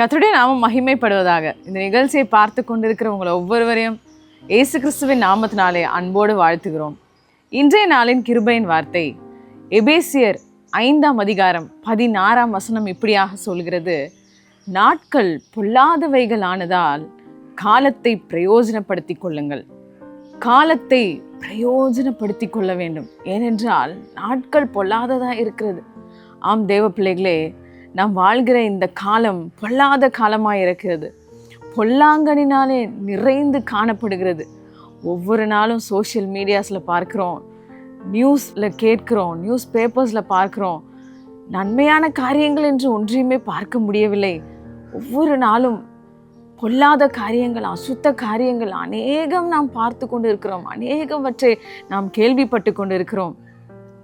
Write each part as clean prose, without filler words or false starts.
கர்த்தருடைய நாமம் மகிமைப்படுவதாக. இந்த நிகழ்ச்சியை பார்த்து கொண்டிருக்கிற உங்களை ஒவ்வொருவரையும் இயேசு கிறிஸ்துவின் நாமத்தினாலே அன்போடு வாழ்த்துகிறோம். இன்றைய நாளின் கிருபையின் வார்த்தை எபேசியர் 5ஆம் அதிகாரம் 16ஆம் வசனம் இப்படியாக சொல்கிறது: நாட்கள் பொல்லாதவைகள் ஆனதால் காலத்தை பிரயோஜனப்படுத்தி கொள்ளுங்கள். காலத்தை பிரயோஜனப்படுத்தி கொள்ள வேண்டும். ஏனென்றால் நாட்கள் பொல்லாததாக இருக்கிறது. ஆம் தேவ பிள்ளைகளே, நாம் வாழ்கிற இந்த காலம் பொல்லாத காலமாக இருக்கிறது. பொல்லாங்கனினாலே நிறைந்து காணப்படுகிறது. ஒவ்வொரு நாளும் சோஷியல் மீடியாஸில் பார்க்குறோம், நியூஸில் கேட்குறோம், நியூஸ் பேப்பர்ஸில் பார்க்குறோம். நன்மையான காரியங்கள் என்று ஒன்றையுமே பார்க்க முடியவில்லை. ஒவ்வொரு நாளும் பொல்லாத காரியங்கள், அசுத்த காரியங்கள் அநேகம் நாம் பார்த்து கொண்டு இருக்கிறோம். அநேகவற்றை நாம் கேள்விப்பட்டு கொண்டு இருக்கிறோம்.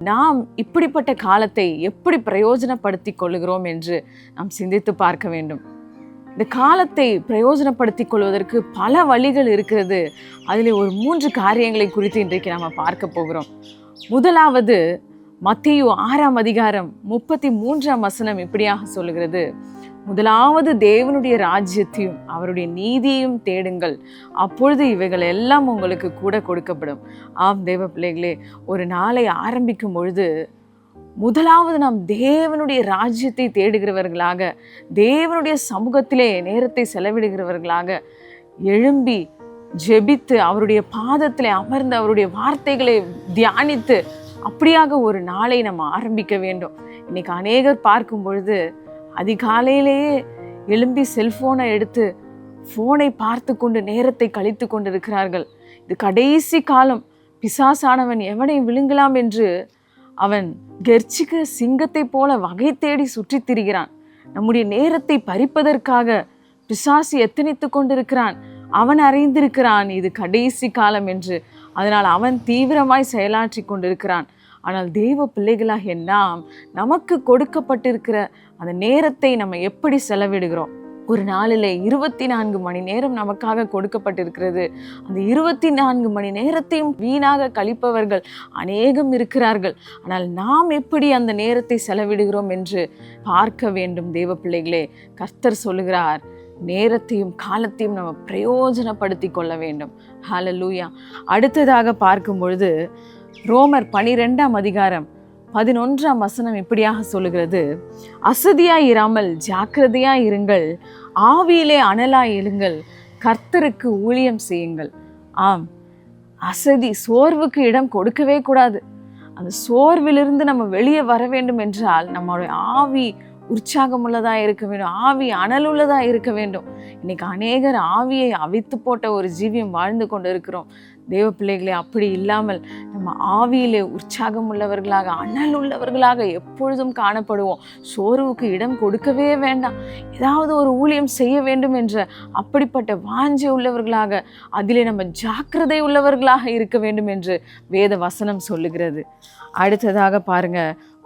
நாம் இப்படிப்பட்ட காலத்தை எப்படி பிரயோஜனப்படுத்தி கொள்ளுகிறோம் என்று நாம் சிந்தித்து பார்க்க வேண்டும். இந்த காலத்தை பிரயோஜனப்படுத்தி கொள்வதற்கு பல வழிகள் இருக்கிறது. அதில் ஒரு 3 காரியங்களை குறித்து இன்றைக்கு நாம் பார்க்க போகிறோம். முதலாவது, மத்தேயு 6ஆம் அதிகாரம் 33ஆம் வசனம் இப்படியாக சொல்லுகிறது: முதலாவது தேவனுடைய ராஜ்யத்தையும் அவருடைய நீதியையும் தேடுங்கள், அப்பொழுது இவைகள் எல்லாம் உங்களுக்கு கூட கொடுக்கப்படும். ஆம் தேவ பிள்ளைகளே, ஒரு நாளை ஆரம்பிக்கும் பொழுது முதலாவது நாம் தேவனுடைய ராஜ்யத்தை தேடுகிறவர்களாக, தேவனுடைய சமூகத்திலே நேரத்தை செலவிடுகிறவர்களாக எழும்பி ஜெபித்து அவருடைய பாதத்திலே அமர்ந்து அவருடைய வார்த்தைகளை தியானித்து அப்படியாக ஒரு நாளை நம்ம ஆரம்பிக்க வேண்டும். இன்னைக்கு அநேகர் பார்க்கும் பொழுது அதிகாலையிலேயே எழும்பி செல்ஃபோனை எடுத்து ஃபோனை பார்த்து கொண்டு நேரத்தை கழித்து கொண்டு இருக்கிறார்கள். இது கடைசி காலம். பிசாசானவன் எவனை விழுங்கலாம் என்று அவன் கெர்ச்சிக்க சிங்கத்தை போல வகை தேடி சுற்றி திரிகிறான். நம்முடைய நேரத்தை பறிப்பதற்காக பிசாசு எத்தனித்து கொண்டிருக்கிறான். அவன் அறிந்திருக்கிறான் இது கடைசி காலம் என்று. அதனால் அவன் தீவிரமாய் செயலாற்றி கொண்டிருக்கிறான். ஆனால் தெய்வ பிள்ளைகளாகிய நாம், நமக்கு கொடுக்கப்பட்டிருக்கிற அந்த நேரத்தை நம்ம எப்படி செலவிடுகிறோம்? ஒரு நாளில் 24 மணி நேரம் நமக்காக கொடுக்கப்பட்டிருக்கிறது. அந்த 24 மணி நேரத்தையும் வீணாக கழிப்பவர்கள் அநேகம் இருக்கிறார்கள். ஆனால் நாம் எப்படி அந்த நேரத்தை செலவிடுகிறோம் என்று பார்க்க வேண்டும். தேவ பிள்ளைகளே, கர்த்தர் சொல்லுகிறார், நேரத்தையும் காலத்தையும் நம்ம பிரயோஜனப்படுத்தி கொள்ள வேண்டும். ஹல்லேலூயா. அடுத்ததாக பார்க்கும் பொழுது ரோமர் 12ஆம் அதிகாரம் 11ஆம் வசனம் இப்படியாக சொல்லுகிறது: அசதியாய் இராமல் ஜாக்கிரதையாய் இருங்கள், ஆவியிலே அனலாய் எழுங்கள், கர்த்தருக்கு ஊழியம் செய்யுங்கள். ஆம், அசதி, சோர்வுக்கு இடம் கொடுக்கவே கூடாது. அந்த சோர்விலிருந்து நம்ம வெளியே வர வேண்டும் என்றால் நம்மளுடைய ஆவி உற்சாகமுள்ளதாக இருக்க வேண்டும், ஆவி அனலுள்ளதாக இருக்க வேண்டும். இன்னைக்கு அநேகர் ஆவியை அவித்து போட்ட ஒரு ஜீவியம் வாழ்ந்து கொண்டு இருக்கிறோம். தேவ பிள்ளைகளே, அப்படி இல்லாமல் நம்ம ஆவியிலே உற்சாகம் உள்ளவர்களாக, அனல் உள்ளவர்களாக எப்பொழுதும் காணப்படுவோம். சோர்வுக்கு இடம் கொடுக்கவே வேண்டாம். ஏதாவது ஒரு ஊழியம் செய்ய வேண்டும் என்ற அப்படிப்பட்ட வாஞ்சை உள்ளவர்களாக, அதிலே நம்ம ஜாக்கிரதை உள்ளவர்களாக இருக்க வேண்டும் என்று வேத வசனம் சொல்லுகிறது. அடுத்ததாக பாருங்க,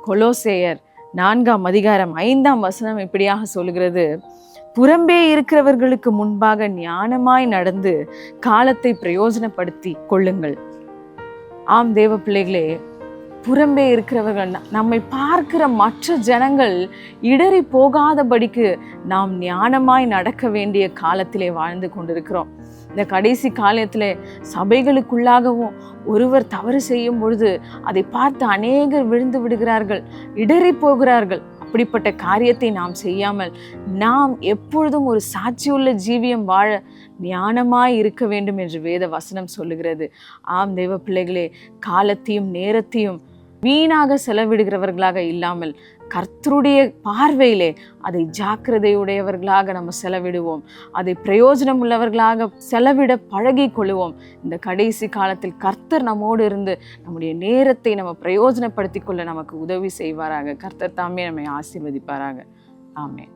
கொலோசேயர் 4ஆம் அதிகாரம் 5ஆம் வசனம் இப்படியாக சொல்லுகிறது: புறம்பே இருக்கிறவர்களுக்கு முன்பாக ஞானமாய் நடந்து காலத்தை பிரயோஜனப்படுத்தி கொள்ளுங்கள். ஆம் தேவ பிள்ளைகளே, புறம்பே இருக்கிறவர்கள், நம்மை பார்க்கிற மற்ற ஜனங்கள் இடறி போகாதபடிக்கு நாம் ஞானமாய் நடக்க வேண்டிய காலத்திலே வாழ்ந்து கொண்டிருக்கிறோம். இந்த கடைசி காலத்தில் சபைகளுக்குள்ளாகவும் ஒருவர் தவறு செய்யும் பொழுது அதை பார்த்து அநேகர் விழுந்து விடுகிறார்கள், இடறி போகிறார்கள். அப்படிப்பட்ட காரியத்தை நாம் செய்யாமல் நாம் எப்பொழுதும் ஒரு சாட்சியுள்ள ஜீவியம் வாழ ஞானமாய் இருக்க வேண்டும் என்று வேத வசனம் சொல்லுகிறது. ஆம் தேவ பிள்ளைகளே, காலத்தையும் நேரத்தையும் வீணாக செலவிடுகிறவர்களாக இல்லாமல் கர்த்தருடைய பார்வையிலே அதை ஜாக்கிரதையுடையவர்களாக நம்ம செலவிடுவோம். அதை பிரயோஜனம் உள்ளவர்களாக செலவிட பழகி கொள்ளுவோம். இந்த கடைசி காலத்தில் கர்த்தர் நம்மோடு இருந்து நம்முடைய நேரத்தை நம்ம பிரயோஜனப்படுத்தி கொள்ள நமக்கு உதவி செய்வாராக. கர்த்தர் தாமே நம்மை ஆசீர்வதிப்பாராக. ஆமென்.